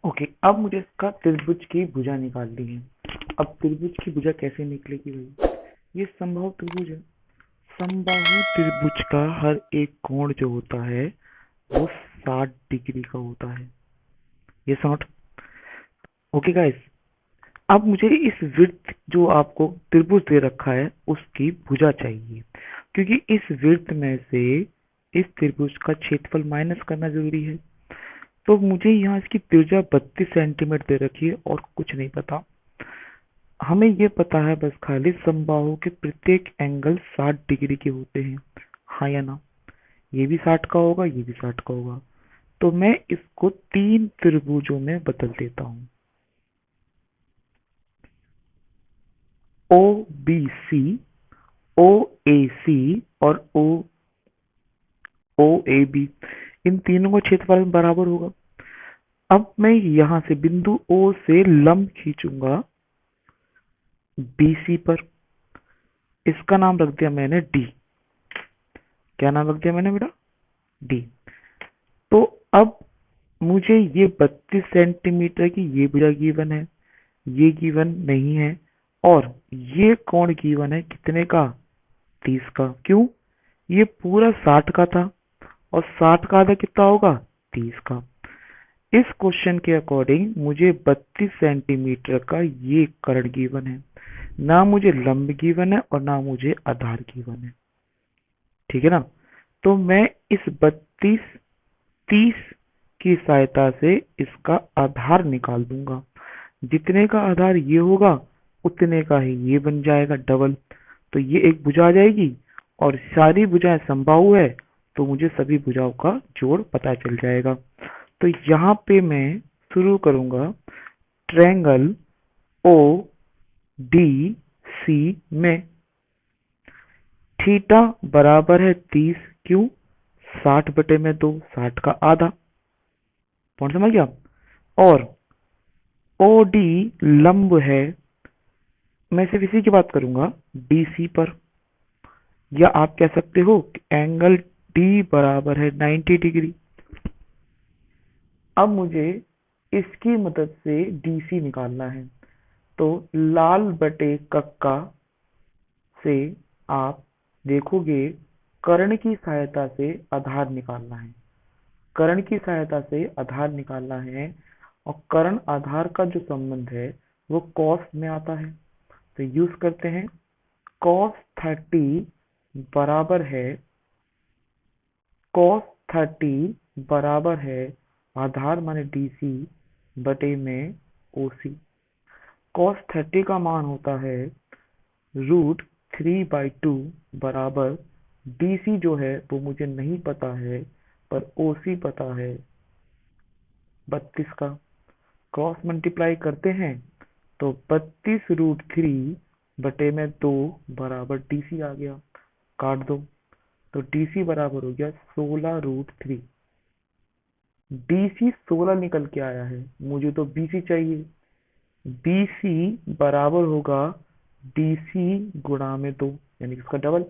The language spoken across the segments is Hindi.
ओके, अब मुझे इसका त्रिभुज की भुजा निकालनी है। अब त्रिभुज की भुजा कैसे निकलेगी भाई? ये समबाहु त्रिभुज है। समबाहु त्रिभुज का हर एक कोण जो होता है वो 60 डिग्री का होता है। ये नॉट ओके गाइस। अब मुझे इस वृत्त जो आपको त्रिभुज दे रखा है उसकी भुजा चाहिए, क्योंकि इस वृत्त में से इस त्रिभुज का क्षेत्रफल माइनस करना जरूरी है। तो मुझे यहाँ इसकी त्रिज्या 32 सेंटीमीटर दे रखी है और कुछ नहीं पता। हमें ये पता है बस खाली समबाहु के प्रत्येक एंगल 60 डिग्री के होते हैं, हाँ या ना? ये भी 60 का होगा, ये भी 60 का होगा। तो मैं इसको 3 त्रिभुजों में बदल देता हूँ। ओ बी सी, ओ ए सी और ओ ए बी, इन तीनों का क्षेत्रफल बराबर होगा। अब मैं यहाँ से बिंदु ओ से लंब खींचूंगा बीसी पर। इसका नाम रख दिया मैंने डी। क्या नाम रख दिया मैंने बेटा? डी। तो अब मुझे ये 32 सेंटीमीटर की ये भुजा गिवन है, ये गिवन नहीं है, और ये कोण गिवन है कितने का? 30 का। क्यों? ये पूरा 60 का था और 60 का आधा कितना होगा? 30 का। इस क्वेश्चन के अकॉर्डिंग मुझे 32 सेंटीमीटर का ये कर्ण गिवन है, ना मुझे लंब गिवन है और ना मुझे आधार गिवन है। ठीक है ना? तो मैं इस 30 की सहायता से इसका आधार निकाल दूंगा। जितने का आधार ये होगा उतने का ही ये बन जाएगा डबल। तो ये एक भुजा आ जाएगी और सारी भुजाएं समबाहु है, तो मुझे सभी भुजाओं का जोड़ पता चल जाएगा। तो यहाँ पे मैं शुरू करूंगा ट्रायंगल ओ डी सी में। थीटा बराबर है 30। क्यों? 60/2, 60 का आधा। पॉइंट समझ गया? और ओ डी लंब है, मैं सिर्फ इसी की बात करूंगा डीसी पर, या आप कह सकते हो एंगल डी बराबर है 90 डिग्री। अब मुझे इसकी मदद से डीसी निकालना है। तो लाल बटे कक्का से आप देखोगे कर्ण की सहायता से आधार निकालना है। कर्ण की सहायता से आधार निकालना है, और कर्ण आधार का जो संबंध है वो कॉस में आता है। तो यूज करते हैं। cos 30 बराबर है cos 30 बराबर है आधार माने डीसी बटे में ओसी। cos 30 का मान होता है √3/2 बराबर डीसी जो है वो मुझे नहीं पता है, पर ओसी पता है 32 का। क्रॉस मल्टीप्लाई करते हैं तो 32√3/2 बराबर डीसी आ गया। काट दो तो डीसी बराबर हो गया 16√3। डीसी 16 निकल के आया है, मुझे तो बीसी चाहिए। बीसी बराबर होगा डीसी गुणा में 2, यानी इसका डबल।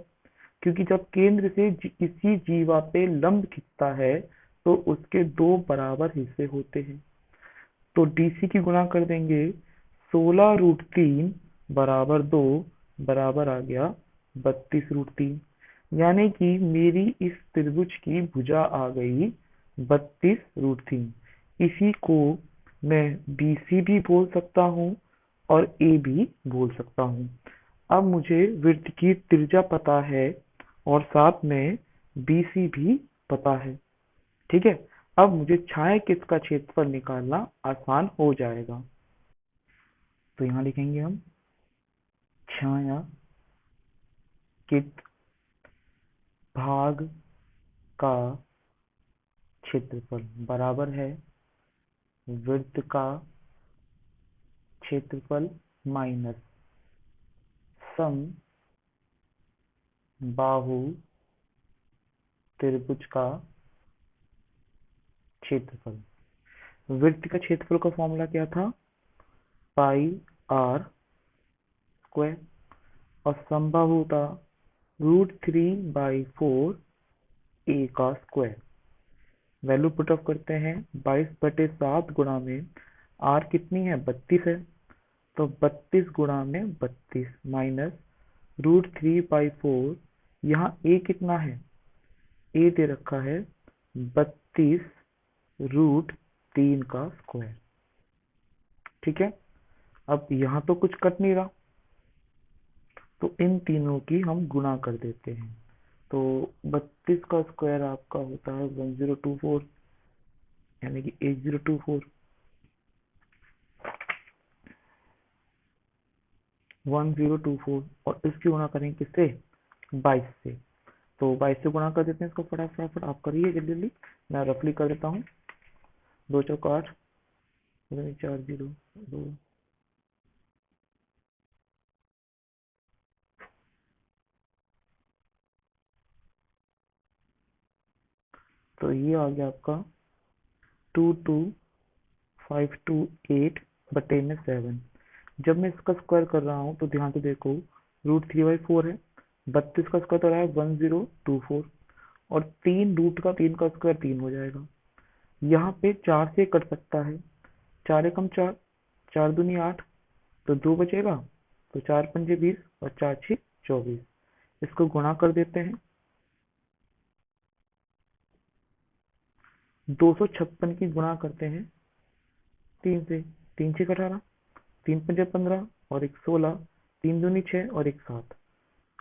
क्योंकि जब केंद्र से किसी जीवा पे लंब खिंचता है तो उसके दो बराबर हिस्से होते हैं। तो डीसी की गुणा कर देंगे, 16√3 बराबर 2 बराबर आ गया 32√3। यानी कि मेरी इस त्रिभुज की भुजा आ गई 32√3। इसी को मैं बीसी भी बोल सकता हूँ और ए भी बोल सकता हूँ। अब मुझे वृत्त की त्रिज्या पता है और साथ में बीसी भी पता है। ठीक है? अब मुझे छायांकित का क्षेत्रफल निकालना आसान हो जाएगा। तो यहाँ लिखेंगे हम छायांकित भाग का क्षेत्रफल बराबर है वृत्त का क्षेत्रफल माइनस सम बाहु त्रिभुज का क्षेत्रफल। वृत्त का क्षेत्रफल का फॉर्मूला क्या था? पाई आर स्क्वायर, और समबाहु का √3/4 ए का स्क्वायर। वैल्यू पुट ऑफ करते हैं, 22/7 गुणा में आर कितनी है, 32 है, तो 32 गुणा में 32 माइनस √3/4, यहाँ ए कितना है, ए दे रखा है 32√3 का स्क्वायर। ठीक है, अब यहाँ तो कुछ कट नहीं रहा, तो इन तीनों की हम गुणा कर देते हैं। तो 32 का स्क्वायर आपका होता है 1024, यानी कि 8024, 1024, और इसकी गुणा करेंगे किससे, 22 से। तो 22 से गुणा कर देते हैं इसको, फटाफट आप करिए जल्दी जल्दी, मैं रफली कर देता हूँ। 2 चौक 8, 4 0 2, तो ये आ गया आपका 22528 बटे में 7। जब मैं इसका स्क्वायर कर रहा हूँ तो ध्यान से देखो, √3/4 है, 32 का स्क्वायर तो रहा है 1024, और 3 रूट का 3 का स्क्वायर 3 हो जाएगा। यहाँ पे 4 से कट सकता है, 4 एकम 4, 4 दूनी 8, तो 2 बचेगा, तो 4 पंजे 20 और 4 6 24। इसको गुणा कर देते हैं, 256 की गुणा करते हैं 3 से, 3 6 18, 3 पंजे 15 और 1 16, 3 दूनी 6 और 1 7,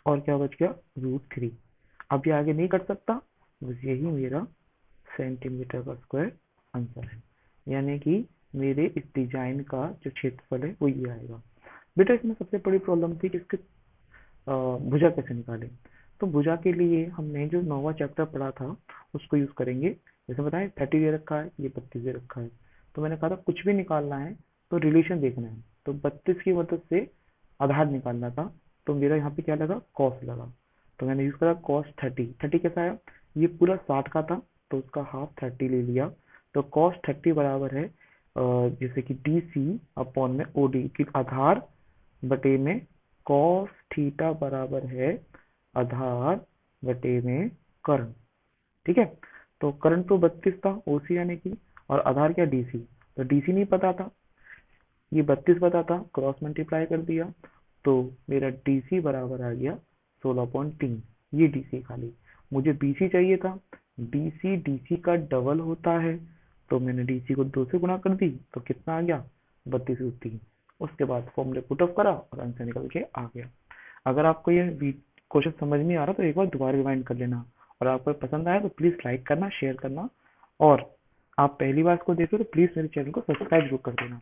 और क्या बच गया, √3। अब ये आगे नहीं कट सकता, बस यही मेरा सेंटीमीटर का स्क्वायर आंसर है, यानी कि मेरे इस डिजाइन का जो क्षेत्रफल है वो ये आएगा। बेटा इसमें सबसे बड़ी प्रॉब्लम थी कि इसके भुजा कैसे निकालें। तो भुजा के लिए हमने जो 9वां चैप्टर पढ़ा था उसको यूज करेंगे। जैसे बताएं 30 दे रखा है, ये 32 दे रखा है, तो मैंने कहा था कुछ भी निकालना है तो रिलेशन देखना है, तो 32 की मदद से आधार निकालना था, तो मेरा यहाँ पे क्या लगा, कॉस लगा, तो मैंने यूज करा cos 30। 30 कैसा आया, ये पूरा 60 का था तो उसका हाफ 30 ले लिया, तो cos 30 बराबर है जैसे कि DC अपॉन में OD की आधार बटे में cos थीटा बराबर है आधार बटे में कर्ण। ठीक है, तो कर्ण तो 32 था OC यानी कि, और आधार क्या, DC, तो DC नहीं पता था, ये 32 पता था, क्रॉस मल्टीप्लाई कर दिया, तो मेरा DC बराबर आ गया 16.3। ये DC खाली, मुझे BC चाहिए था, BC DC का डबल होता है, तो मैंने DC को 2 से गुणा कर दी, तो कितना आ गया, 32/3। उसके बाद फॉर्मूले पुट ऑफ करा और आंसर निकल के आ गया। अगर आपको ये क्वेश्चन समझ में आ रहा तो एक बार दोबारा रिवाइंड कर लेना, और आपको पसंद आया तो प्लीज लाइक करना, शेयर करना, और आप पहली बार इसको देख रहे हो तो प्लीज मेरे चैनल को सब्सक्राइब जरूर कर देना।